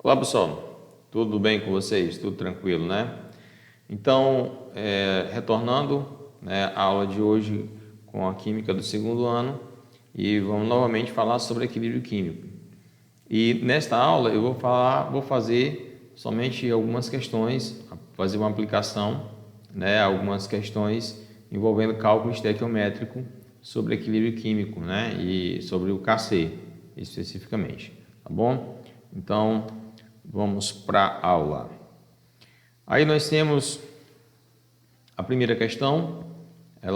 Olá pessoal, tudo bem com vocês? Tudo tranquilo, né? Então, retornando, né, a aula de hoje com a química do segundo ano e vamos novamente falar sobre equilíbrio químico. E nesta aula eu vou fazer somente algumas questões, fazer uma aplicação, né, algumas questões envolvendo cálculo estequiométrico sobre equilíbrio químico, né, e sobre o Kc especificamente, tá bom? Então, vamos para a aula. Aí nós temos a primeira questão, é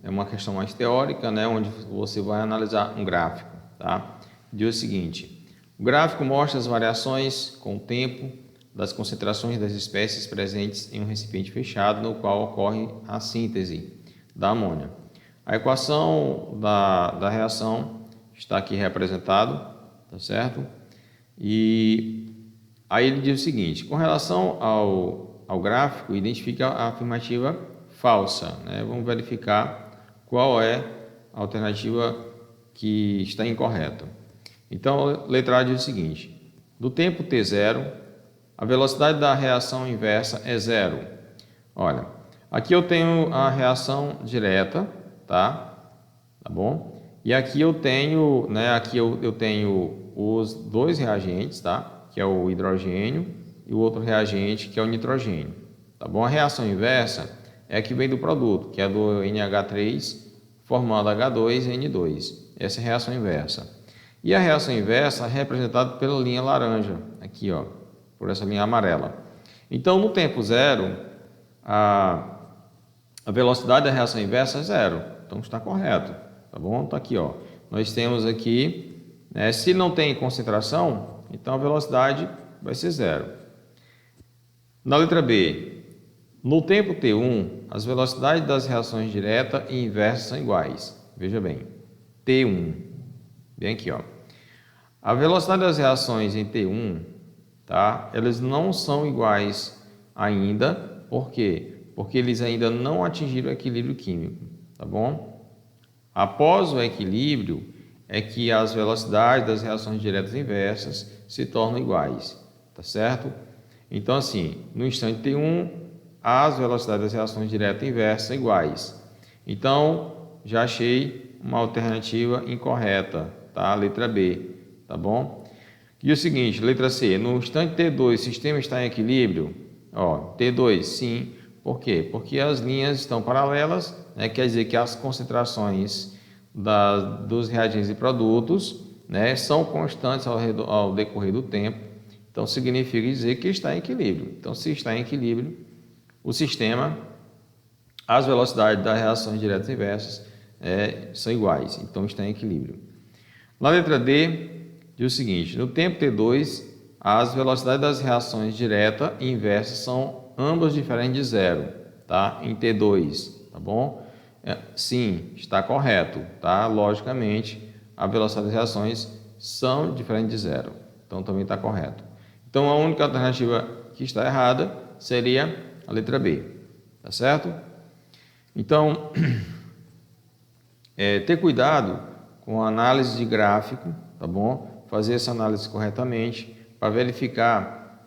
uma questão mais teórica, né, onde você vai analisar um gráfico, tá? Diz o seguinte: o gráfico mostra as variações com o tempo das concentrações das espécies presentes em um recipiente fechado, no qual ocorre a síntese da amônia. A equação da reação está aqui representado, tá certo? E aí ele diz o seguinte: com relação ao gráfico, identifica a afirmativa falsa, né? Vamos verificar qual é a alternativa que está incorreta. Então, letra A diz o seguinte: do tempo t0, a velocidade da reação inversa é zero. Olha, aqui eu tenho a reação direta, tá bom? E aqui eu tenho, né, eu tenho os dois reagentes, tá? Que é o hidrogênio e o outro reagente, que é o nitrogênio, tá bom? A reação inversa é a que vem do produto, que é do NH3 formando H2N2. Essa é a reação inversa. E a reação inversa é representada pela linha laranja, aqui, ó, por essa linha amarela. Então, no tempo zero, a velocidade da reação inversa é zero. Então, está correto, tá bom? Está aqui, ó. Nós temos aqui, né, se não tem concentração, então a velocidade vai ser zero. Na letra B, no tempo T1, as velocidades das reações direta e inversa são iguais. Veja bem, T1, bem aqui, ó. A velocidade das reações em T1, tá? Elas não são iguais ainda. Por quê? Porque eles ainda não atingiram o equilíbrio químico, tá bom? Após o equilíbrio, é que as velocidades das reações diretas e inversas se tornam iguais, tá certo? Então, assim, no instante T1, as velocidades das reações diretas e inversas são iguais. Então, já achei uma alternativa incorreta, tá? Letra B, tá bom? E o seguinte, letra C, no instante T2, o sistema está em equilíbrio? Ó, T2, sim. Por quê? Porque as linhas estão paralelas, né? Quer dizer que as concentrações dos reagentes e produtos, né, são constantes ao decorrer do tempo. Então, significa dizer que está em equilíbrio. Então, se está em equilíbrio, o sistema, as velocidades das reações diretas e inversas são iguais. Então, está em equilíbrio. Na letra D, diz o seguinte: no tempo T2, as velocidades das reações direta e inversa são ambas diferentes de zero, tá? Em T2, tá bom? Sim, está correto, tá? Logicamente, a velocidade das reações são diferentes de zero, então também está correto. Então, a única alternativa que está errada seria a letra B, tá certo? Então, ter cuidado com a análise de gráfico, tá bom? Fazer essa análise corretamente para verificar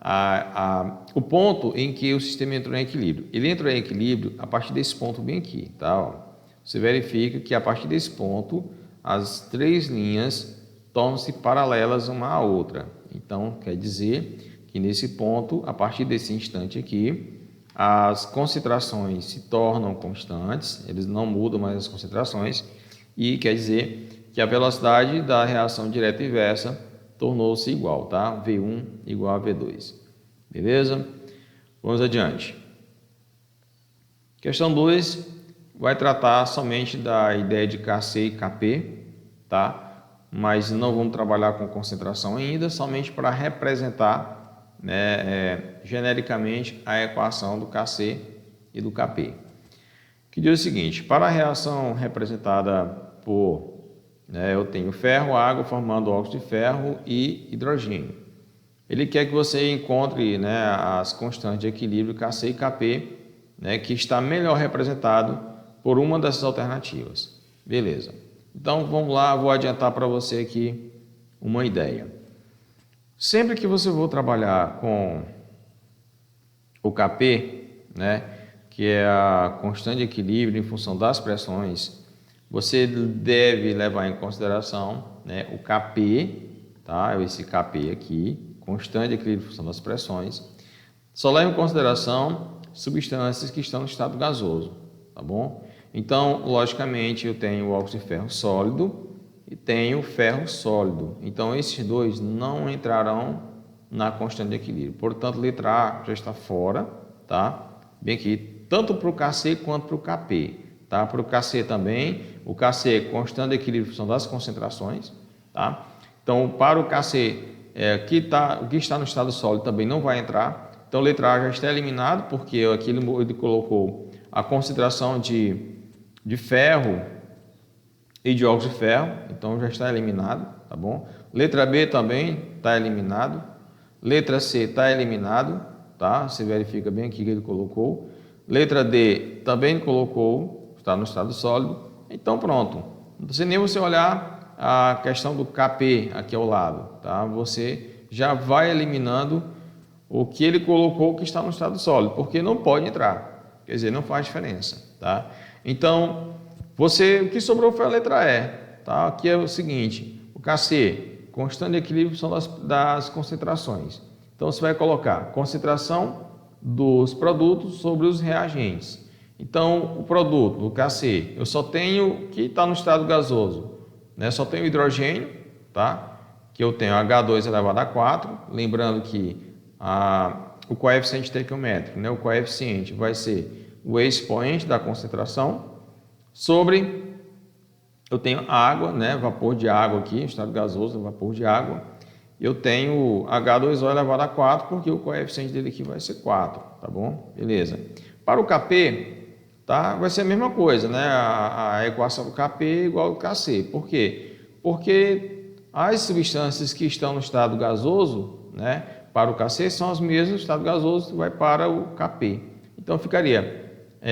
o ponto em que o sistema entrou em equilíbrio. Ele entrou em equilíbrio a partir desse ponto bem aqui, tá? Ó, você verifica que a partir desse ponto as três linhas tornam-se paralelas uma à outra. Então, quer dizer que nesse ponto, a partir desse instante aqui, as concentrações se tornam constantes, eles não mudam mais as concentrações, e quer dizer que a velocidade da reação direta e inversa tornou-se igual, tá? V1 igual a V2. Beleza? Vamos adiante. Questão 2 vai tratar somente da ideia de Kc e Kp, tá? Mas não vamos trabalhar com concentração ainda, somente para representar, né, genericamente a equação do Kc e do Kp. Que diz o seguinte: para a reação representada por, eu tenho ferro, água formando óxido de ferro e hidrogênio. Ele quer que você encontre, né, as constantes de equilíbrio Kc e Kp, né, que está melhor representado por uma dessas alternativas. Beleza. Então, vamos lá, vou adiantar para você aqui uma ideia. Sempre que você for trabalhar com o KP, né, que é a constante de equilíbrio em função das pressões, você deve levar em consideração, né, o KP, tá? Esse KP aqui, constante de equilíbrio em função das pressões. Só leva em consideração substâncias que estão no estado gasoso, tá bom? Então, logicamente, eu tenho o óxido de ferro sólido e tenho o ferro sólido. Então, esses dois não entrarão na constante de equilíbrio. Portanto, letra A já está fora, tá? Bem aqui, tanto para o KC quanto para o KP, tá? Para o KC também, o KC é constante de equilíbrio em função das concentrações, tá? Então, para o KC, o que está no estado sólido também não vai entrar. Então, letra A já está eliminado, porque aqui ele colocou a concentração de ferro e de óxido de ferro, então já está eliminado, tá bom? Letra B também está eliminado. Letra C está eliminado, tá? Você verifica bem aqui que ele colocou. Letra D também colocou, está no estado sólido. Então, pronto. Não precisa nem você olhar a questão do KP aqui ao lado, tá? Você já vai eliminando o que ele colocou que está no estado sólido, porque não pode entrar, quer dizer, não faz diferença, tá? Então, o que sobrou foi a letra E, tá? Aqui é o seguinte, o KC, constante de equilíbrio são das concentrações. Então, você vai colocar concentração dos produtos sobre os reagentes. Então, o produto do KC, eu só tenho que está no estado gasoso, né? Só tenho hidrogênio, tá? Que eu tenho H2 elevado a 4, lembrando que o coeficiente estequiométrico, né? O coeficiente vai ser o expoente da concentração sobre, eu tenho água, né? Vapor de água aqui, estado gasoso, vapor de água. Eu tenho H2O elevado a 4, porque o coeficiente dele aqui vai ser 4, tá bom? Beleza. Para o KP, tá? Vai ser a mesma coisa, né? A equação do KP é igual ao KC. Por quê? Porque as substâncias que estão no estado gasoso, né? Para o KC são as mesmas, o estado gasoso que vai para o KP. Então, ficaria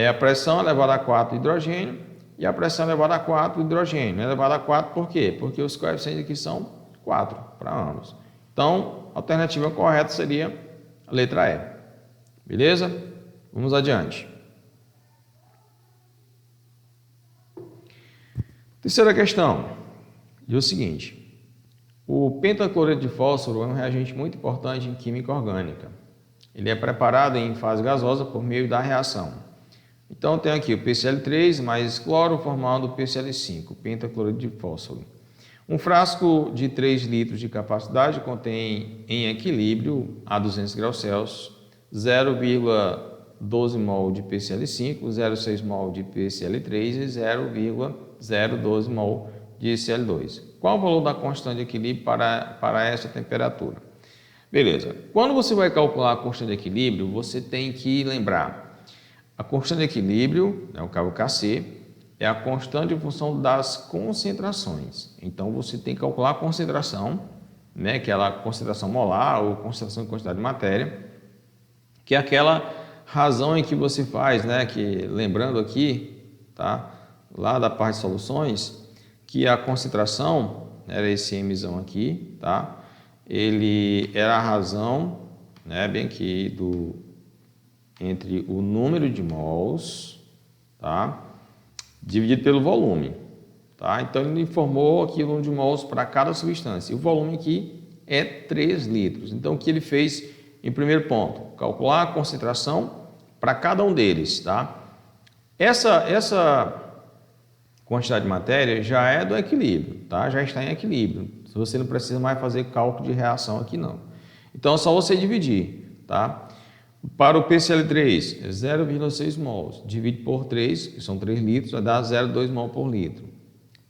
a pressão elevada a 4 hidrogênio e a pressão elevada a 4 hidrogênio. Elevada a 4 por quê? Porque os coeficientes aqui são 4 para ambos. Então, a alternativa correta seria a letra E. Beleza? Vamos adiante. Terceira questão. Diz o seguinte. O pentacloreto de fósforo é um reagente muito importante em química orgânica. Ele é preparado em fase gasosa por meio da reação. Então, tem aqui o PCl3 mais cloro formando o PCl5, pentacloreto de fósforo. Um frasco de 3 litros de capacidade contém em equilíbrio a 200 graus Celsius 0,12 mol de PCl5, 0,6 mol de PCl3 e 0,012 mol de Cl2. Qual o valor da constante de equilíbrio para essa temperatura? Beleza. Quando você vai calcular a constante de equilíbrio, você tem que lembrar. A constante de equilíbrio, o cabo KC, é a constante em função das concentrações. Então, você tem que calcular a concentração, né, que é a concentração molar ou concentração de quantidade de matéria, que é aquela razão em que você faz, né, que lembrando aqui, tá, lá da parte de soluções, que a concentração, era esse Mzão aqui, tá? Ele era a razão, né, bem aqui, entre o número de mols, tá? Dividido pelo volume, tá? Então, ele informou aqui o número de mols para cada substância. E o volume aqui é 3 litros. Então, o que ele fez em primeiro ponto? Calcular a concentração para cada um deles, tá? Essa quantidade de matéria já é do equilíbrio, tá? Já está em equilíbrio. Você não precisa mais fazer cálculo de reação aqui, não. Então, é só você dividir, tá? Para o PCl3, é 0,6 mols. Divide por 3, que são 3 litros, vai dar 0,2 mol por litro.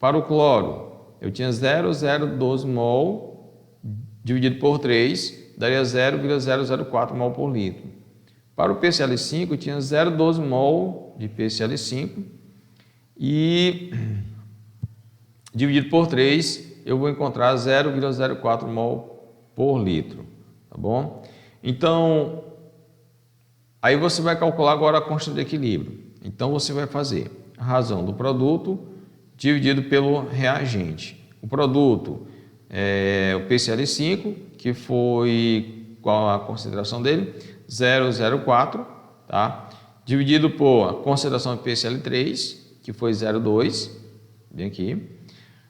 Para o cloro, eu tinha 0,012 mol, dividido por 3, daria 0,004 mol por litro. Para o PCl5, eu tinha 0,12 mol de PCl5, e dividido por 3, eu vou encontrar 0,04 mol por litro, tá bom? Então, aí você vai calcular agora a constante de equilíbrio. Então, você vai fazer a razão do produto dividido pelo reagente. O produto é o PCl5, que foi, qual a concentração dele? 0,04, tá? Dividido por a concentração de PCl3, que foi 0,2, bem aqui,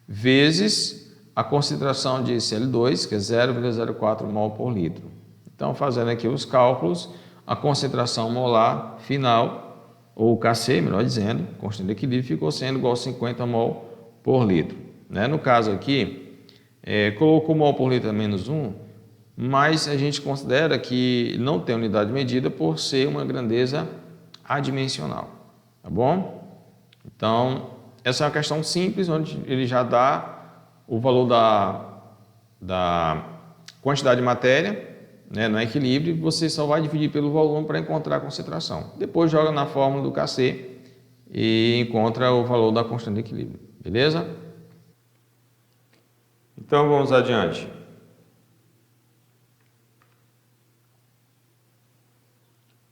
vezes a concentração de Cl2, que é 0,04 mol por litro. Então, fazendo aqui os cálculos, a concentração molar final, ou Kc, melhor dizendo, constante de equilíbrio, ficou sendo igual a 50 mol por litro. Né? No caso aqui, colocou mol por litro a menos 1, mas a gente considera que não tem unidade de medida por ser uma grandeza adimensional, tá bom? Então, essa é uma questão simples, onde ele já dá o valor da quantidade de matéria, né, no equilíbrio, você só vai dividir pelo volume para encontrar a concentração. Depois joga na fórmula do Kc e encontra o valor da constante de equilíbrio, beleza? Então, vamos adiante.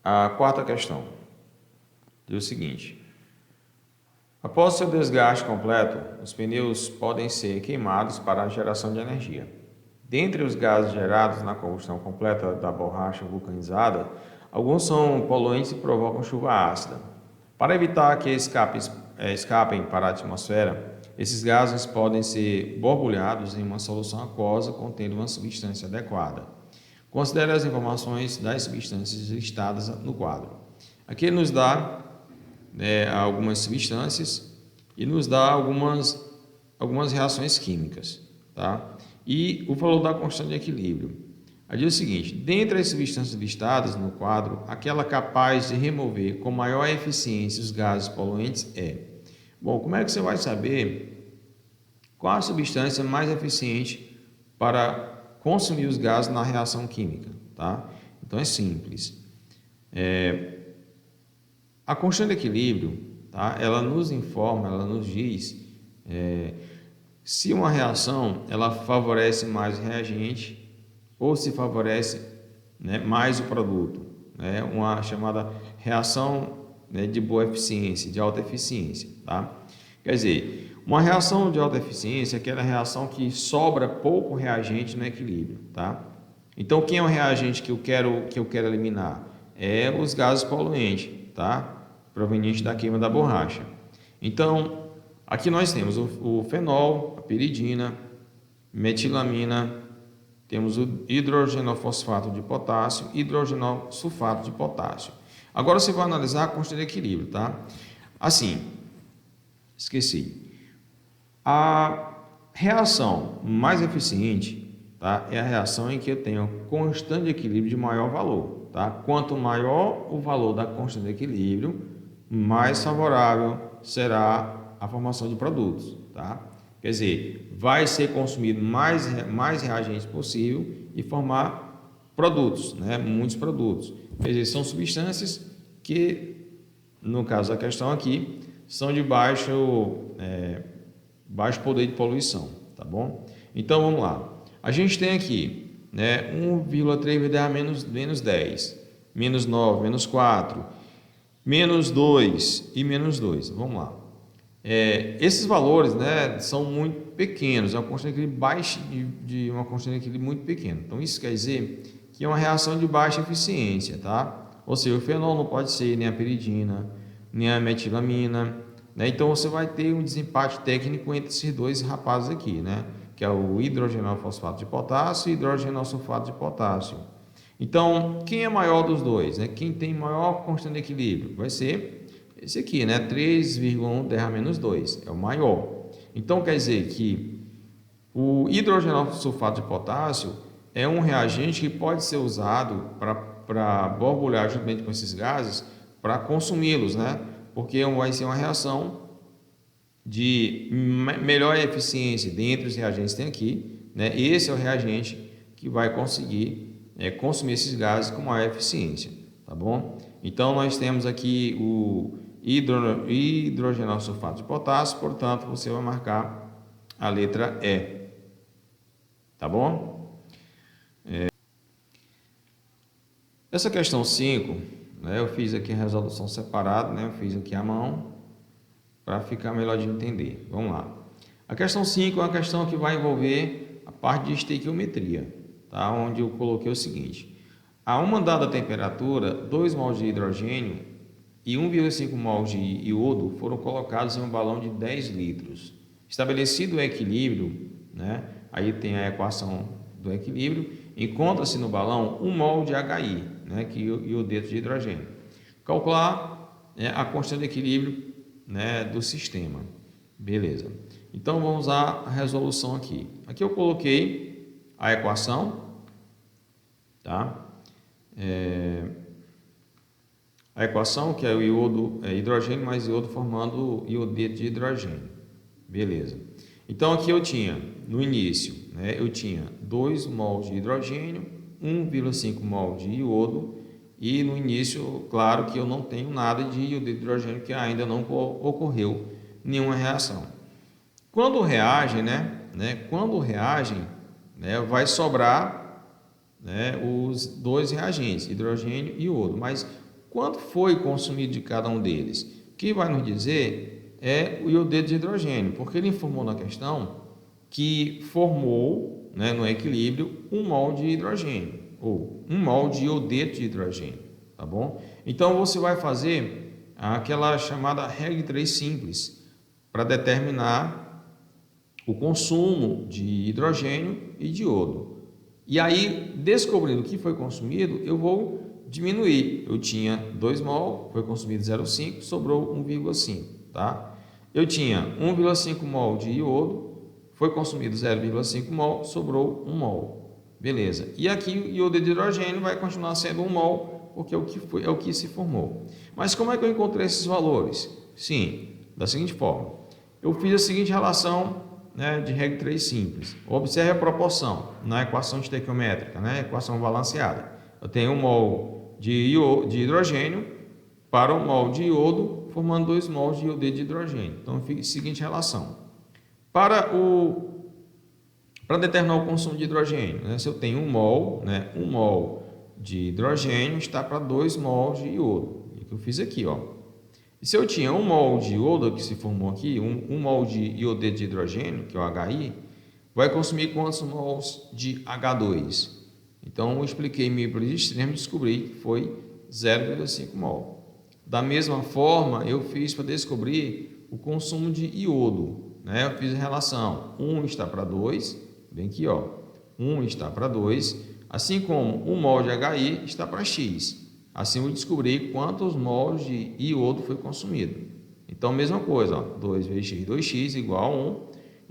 A quarta questão diz o seguinte: após seu desgaste completo, os pneus podem ser queimados para a geração de energia. Dentre os gases gerados na combustão completa da borracha vulcanizada, alguns são poluentes e provocam chuva ácida. Para evitar que escapem para a atmosfera, esses gases podem ser borbulhados em uma solução aquosa contendo uma substância adequada. Considere as informações das substâncias listadas no quadro. Aqui ele nos dá algumas substâncias e nos dá algumas reações químicas, tá? E o valor da constante de equilíbrio. Aí diz o seguinte: dentre as substâncias listadas no quadro, aquela capaz de remover com maior eficiência os gases poluentes é. Bom, como é que você vai saber qual a substância mais eficiente para consumir os gases na reação química, tá? Então é simples. A constante de equilíbrio, tá? Ela nos informa, ela nos diz se uma reação ela favorece mais o reagente ou se favorece, né, mais o produto, né? Uma chamada reação, né, de boa eficiência, de alta eficiência, tá? Quer dizer, uma reação de alta eficiência é aquela reação que sobra pouco reagente no equilíbrio, tá? Então, quem é o reagente que eu quero eliminar? É os gases poluentes, tá? Provenientes da queima da borracha. Então, aqui nós temos o fenol, a piridina, metilamina, temos o hidrogenofosfato de potássio e hidrogenosulfato de potássio. Agora você vai analisar a constante de equilíbrio, tá? Assim, esqueci. A reação mais eficiente, tá, é a reação em que eu tenho constante de equilíbrio de maior valor, tá? Quanto maior o valor da constante de equilíbrio, mais favorável será a formação de produtos, tá? Quer dizer, vai ser consumido mais reagentes possível e formar produtos, né? Muitos produtos. Quer dizer, são substâncias que, no caso da questão aqui, são de baixo poder de poluição, tá bom? Então, vamos lá. A gente tem aqui, né, 1,3 vezes 10 menos 10, menos 9, menos 4, menos 2 e menos 2. Vamos lá. Esses valores, né, são muito pequenos, é uma constante de equilíbrio uma constante de equilíbrio muito pequena. Então, isso quer dizer que é uma reação de baixa eficiência, tá? Ou seja, o fenol não pode ser nem a piridina, nem a metilamina, né? Então, você vai ter um desempate técnico entre esses dois rapazes aqui, né? Que é o hidrogenofosfato de potássio e hidrogenosulfato de potássio. Então, quem é maior dos dois, né? Quem tem maior constante de equilíbrio? Vai ser esse aqui, né? 3,1 10 a menos 2, é o maior. Então, quer dizer que o hidrogenosulfato de potássio é um reagente que pode ser usado para borbulhar juntamente com esses gases para consumi-los, né? Porque vai ser uma reação de melhor eficiência dentre os reagentes que tem aqui, né? Esse é o reagente que vai conseguir consumir esses gases com maior eficiência, tá bom? Então, nós temos aqui o hidrogenosulfato de potássio, portanto, você vai marcar a letra E, tá bom? Essa questão 5, né, eu fiz aqui a resolução separada, né, eu fiz aqui à mão, para ficar melhor de entender. Vamos lá. A questão 5 é uma questão que vai envolver a parte de estequiometria, tá? Onde eu coloquei o seguinte: a uma dada temperatura, 2 mols de hidrogênio e 1,5 mols de iodo foram colocados em um balão de 10 litros. Estabelecido o equilíbrio, né? Aí tem a equação do equilíbrio, encontra-se no balão 1 mol de HI, né? Que é o iodeto de hidrogênio. Calcular, né, a constante de equilíbrio, né, do sistema. Beleza. Então vamos à resolução aqui. Aqui eu coloquei a equação, tá? A equação que é o hidrogênio mais iodo formando iodeto de hidrogênio. Beleza. Então aqui eu tinha, no início, né, eu tinha 2 mols de hidrogênio, 1,5 mol de iodo, e no início, claro que eu não tenho nada de iodeto de hidrogênio, que ainda não ocorreu nenhuma reação. Quando reagem, quando reagem, vai sobrar, né, os dois reagentes, hidrogênio e iodo. Mas quanto foi consumido de cada um deles? O que vai nos dizer é o iodeto de hidrogênio, porque ele informou na questão que formou, né, no equilíbrio 1 mol de hidrogênio, ou 1 mol de iodeto de hidrogênio, tá bom? Então você vai fazer aquela chamada regra de 3 simples para determinar o consumo de hidrogênio e de iodo. E aí, descobrindo o que foi consumido, eu vou diminuir. Eu tinha 2 mol, foi consumido 0,5, sobrou 1,5, tá? Eu tinha 1,5 mol de iodo, foi consumido 0,5 mol, sobrou 1 mol. Beleza. E aqui o iodeto de hidrogênio vai continuar sendo 1 mol, porque é o que se formou. Mas como é que eu encontrei esses valores? Sim, da seguinte forma. Eu fiz a seguinte relação, né, de regra 3 simples. Observe a proporção na equação estequiométrica, né, equação balanceada. Eu tenho 1 mol de hidrogênio para 1 mol de iodo, formando 2 mols de iodeto de hidrogênio. Então, eu fiz a seguinte relação. Para determinar o consumo de hidrogênio, né, se eu tenho 1 mol, né, 1 mol de hidrogênio está para 2 mols de iodo. É o que eu fiz aqui, ó. E se eu tinha 1 mol de iodo, que se formou aqui, 1 mol de iodeto de hidrogênio, que é o HI, vai consumir quantos mols de H2? Então, eu expliquei meio para os extremos e descobri que foi 0,5 mol. Da mesma forma, eu fiz para descobrir o consumo de iodo, né? Eu fiz a relação, 1 está para 2, bem aqui, ó, 1 está para 2, assim como 1 mol de HI está para X. Assim eu descobri quantos mols de iodo foi consumido. Então, mesma coisa, ó, 2 vezes x, 2x igual a 1.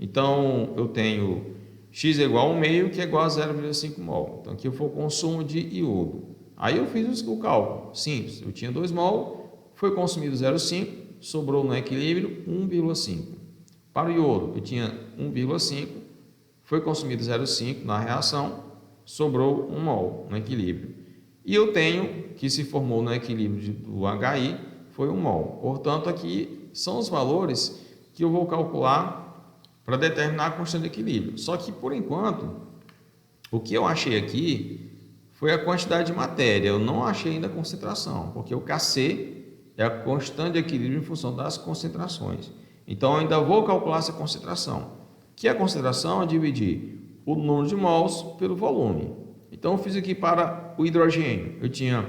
Então, eu tenho x igual a 1 meio, que é igual a 0,5 mol. Então, aqui foi o consumo de iodo. Aí eu fiz o cálculo, simples. Eu tinha 2 mol, foi consumido 0,5, sobrou no equilíbrio 1,5. Para o iodo, eu tinha 1,5, foi consumido 0,5 na reação, sobrou 1 mol no equilíbrio. E eu tenho, que se formou no equilíbrio do HI, foi 1 mol. Portanto, aqui são os valores que eu vou calcular para determinar a constante de equilíbrio. Só que, por enquanto, o que eu achei aqui foi a quantidade de matéria. Eu não achei ainda a concentração, porque o Kc é a constante de equilíbrio em função das concentrações. Então, eu ainda vou calcular essa concentração, que a concentração é dividir o número de mols pelo volume. Então, eu fiz aqui para o hidrogênio. Eu tinha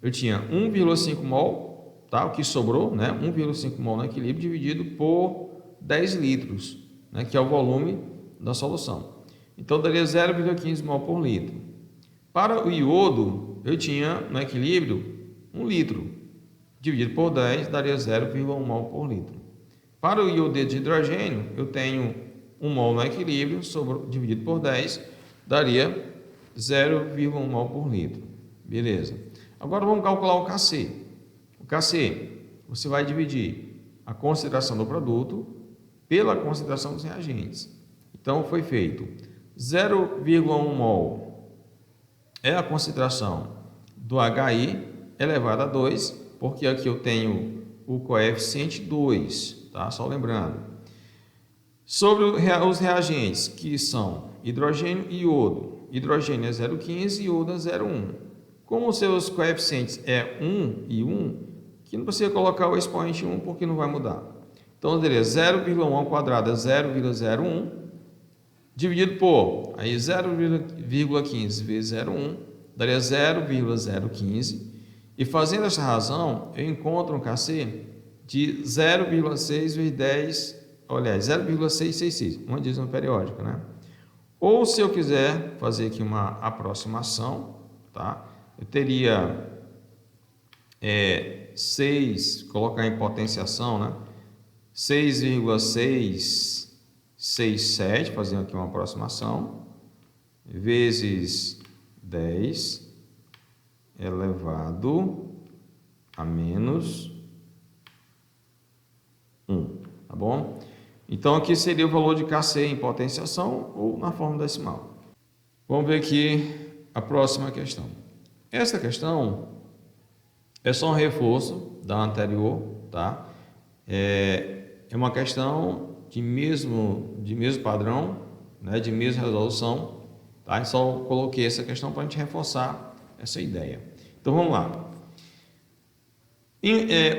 1,5 mol, tá? O que sobrou, né? 1,5 mol no equilíbrio dividido por 10 litros, né? Que é o volume da solução. Então, daria 0,15 mol por litro. Para o iodo, eu tinha no equilíbrio 1 litro. Dividido por 10, daria 0,1 mol por litro. Para o iodeto de hidrogênio, eu tenho 1 mol no equilíbrio, dividido por 10, daria 0,1 mol por litro. Beleza. Agora vamos calcular o Kc. O Kc, você vai dividir a concentração do produto pela concentração dos reagentes. Então, foi feito 0,1 mol é a concentração do HI elevado a 2, porque aqui eu tenho o coeficiente 2, tá? Só lembrando. Sobre os reagentes, que são hidrogênio e iodo. Hidrogênio é 0,15 e iodo é 0,1. Como os seus coeficientes é 1 e 1, que não precisa colocar o expoente 1 porque não vai mudar. Então, eu teria 0,1 ao quadrado é 0,01, dividido por aí 0,15 vezes 0,1 daria 0,015. E fazendo essa razão, eu encontro um KC de 0,6 vezes 10, aliás, 0,666, uma divisão periódica, né? Ou se eu quiser fazer aqui uma aproximação, tá? Eu teria 6, colocar em potenciação, né? 6,667, fazendo aqui uma aproximação, vezes 10 elevado a menos 1, tá bom? Então, aqui seria o valor de KC em potenciação ou na forma decimal. Vamos ver aqui a próxima questão. Essa questão é só um reforço da anterior, tá? É uma questão de mesmo padrão, né? De mesma resolução, tá? Eu só coloquei essa questão para a gente reforçar essa ideia. Então, vamos lá.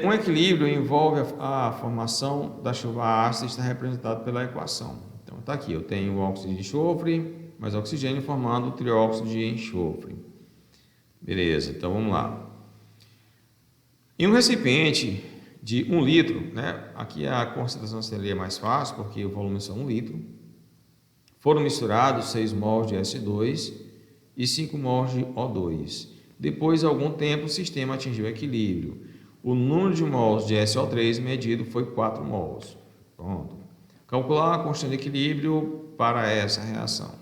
Um equilíbrio envolve a formação da chuva ácida, está representado pela equação. Então, está aqui, eu tenho o óxido de enxofre, mais oxigênio formando o trióxido de enxofre. Beleza, então vamos lá. Em um recipiente de 1 litro, né? Aqui a concentração seria mais fácil, porque o volume é só 1 litro. Foram misturados 6 mols de S2 e 5 mols de O2. Depois de algum tempo, o sistema atingiu equilíbrio. O número de mols de SO3 medido foi 4 mols. Pronto. Calcular a constante de equilíbrio para essa reação.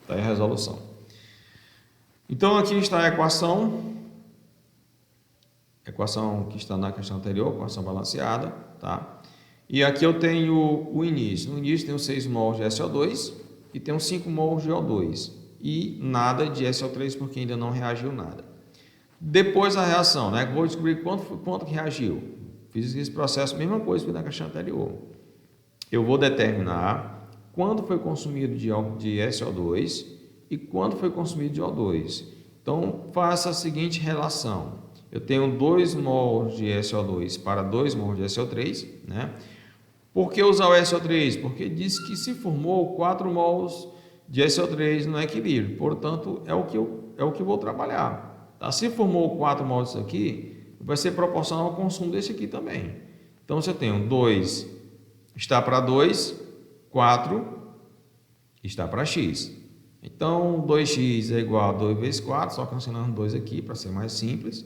Está aí a resolução. Então, aqui está a equação que está na questão anterior, equação balanceada, tá? E aqui eu tenho o início. No início tenho 6 mols de SO2 e tenho 5 mols de O2. E nada de SO3 porque ainda não reagiu nada. Depois da reação, né? Vou descobrir quanto que reagiu. Fiz esse processo, mesma coisa que na questão anterior. Eu vou determinar quanto foi consumido de SO2 e quanto foi consumido de O2. Então, faça a seguinte relação. Eu tenho 2 mols de SO2 para 2 mols de SO3, né? Por que usar o SO3? Porque diz que se formou 4 mols de SO3 no equilíbrio. Portanto, é o que eu vou trabalhar. Tá? Se formou 4 mols disso aqui, vai ser proporcional ao consumo desse aqui também. Então, se eu tenho 2 está para 2, 4 está para x. Então, 2x é igual a 2 vezes 4, só cancelando 2 aqui para ser mais simples.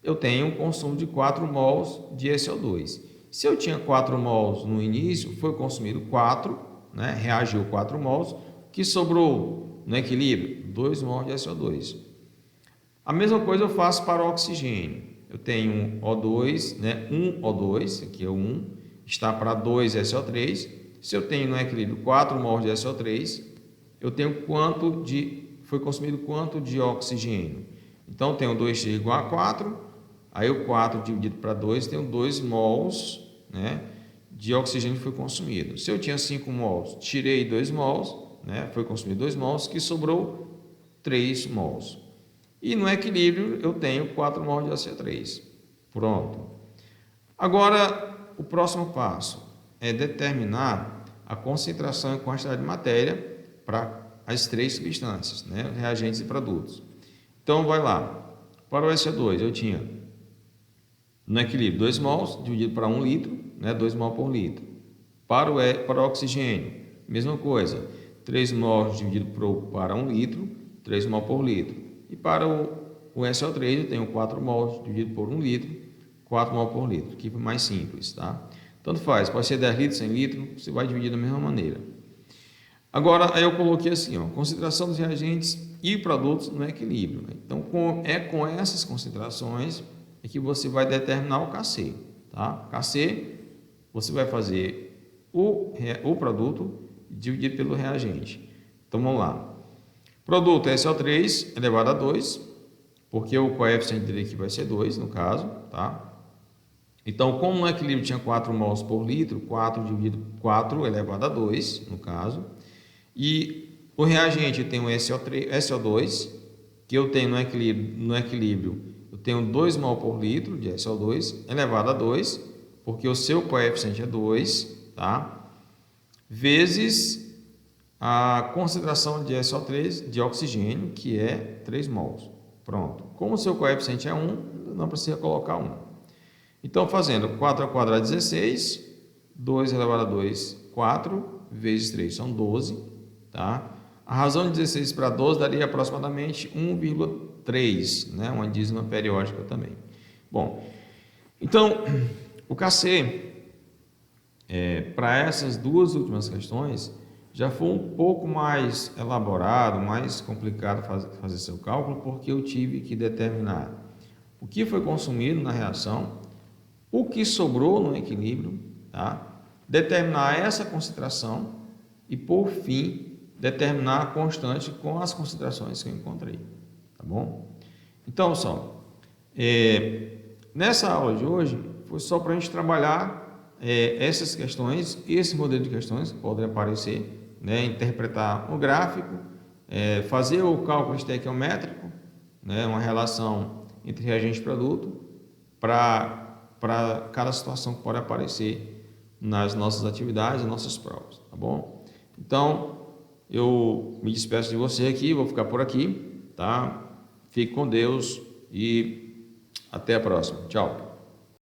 Eu tenho um consumo de 4 mols de SO2. Se eu tinha 4 mols no início, foi consumido 4, né? Reagiu 4 mols, o que sobrou no equilíbrio? 2 mols de SO2. A mesma coisa eu faço para o oxigênio. Eu tenho um O2, né? 1 O2, aqui é o 1, está para 2 SO3. Se eu tenho no equilíbrio 4 mols de SO3, eu tenho foi consumido quanto de oxigênio. Então, eu tenho 2x igual a 4, aí o 4 dividido para 2, tenho 2 mols, né, de oxigênio que foi consumido. Se eu tinha 5 mols, tirei 2 mols, né, foi consumido 2 mols, que sobrou 3 mols. E no equilíbrio eu tenho 4 mols de CO3. Pronto. Agora, o próximo passo é determinar a concentração e quantidade de matéria para as 3 substâncias, né, reagentes e produtos. Então, vai lá. Para o SO2, eu tinha no equilíbrio 2 mols dividido para 1 litro, né, 2 mols por litro. Para o oxigênio, mesma coisa. 3 mols dividido para 1 litro, 3 mols por litro. E para o SO3 eu tenho 4 mols dividido por 1 litro, 4 mols por litro, que é mais simples, tá? Tanto faz, pode ser 10 litros, 100 litros, você vai dividir da mesma maneira. Agora, aí eu coloquei assim, ó, concentração dos reagentes e produtos no equilíbrio. Né? Então, com essas concentrações é que você vai determinar o KC, tá? KC, você vai fazer o produto dividido pelo reagente. Então, vamos lá. Produto é SO3 elevado a 2, porque o coeficiente dele aqui vai ser 2, no caso, tá? Então, como no equilíbrio tinha 4 mols por litro, 4 dividido 4 elevado a 2, no caso. E o reagente tem o SO2, que eu tenho no equilíbrio, eu tenho 2 mol por litro de SO2 elevado a 2, porque o seu coeficiente é 2, tá? Vezes a concentração de SO3 de oxigênio, que é 3 mols. Pronto. Como o seu coeficiente é 1, não precisa colocar 1. Então, fazendo 4 ao quadrado 16, 2 elevado a 2, 4, vezes 3 são 12, tá? A razão de 16 para 12 daria aproximadamente 1,3, né? Uma dízima periódica também. Bom, então, o KC, para essas duas últimas questões, já foi um pouco mais elaborado, mais complicado fazer seu cálculo, porque eu tive que determinar o que foi consumido na reação, o que sobrou no equilíbrio, tá? Determinar essa concentração e, por fim, determinar a constante com as concentrações que eu encontrei, tá bom? Então, pessoal, nessa aula de hoje foi só para a gente trabalhar essas questões, esse modelo de questões que podem aparecer, né? Interpretar o gráfico, fazer o cálculo estequiométrico, né? Uma relação entre reagente e produto para cada situação que pode aparecer nas nossas atividades, nas nossas provas, tá bom? Então, eu me despeço de você aqui, vou ficar por aqui, tá? Fique com Deus e até a próxima. Tchau.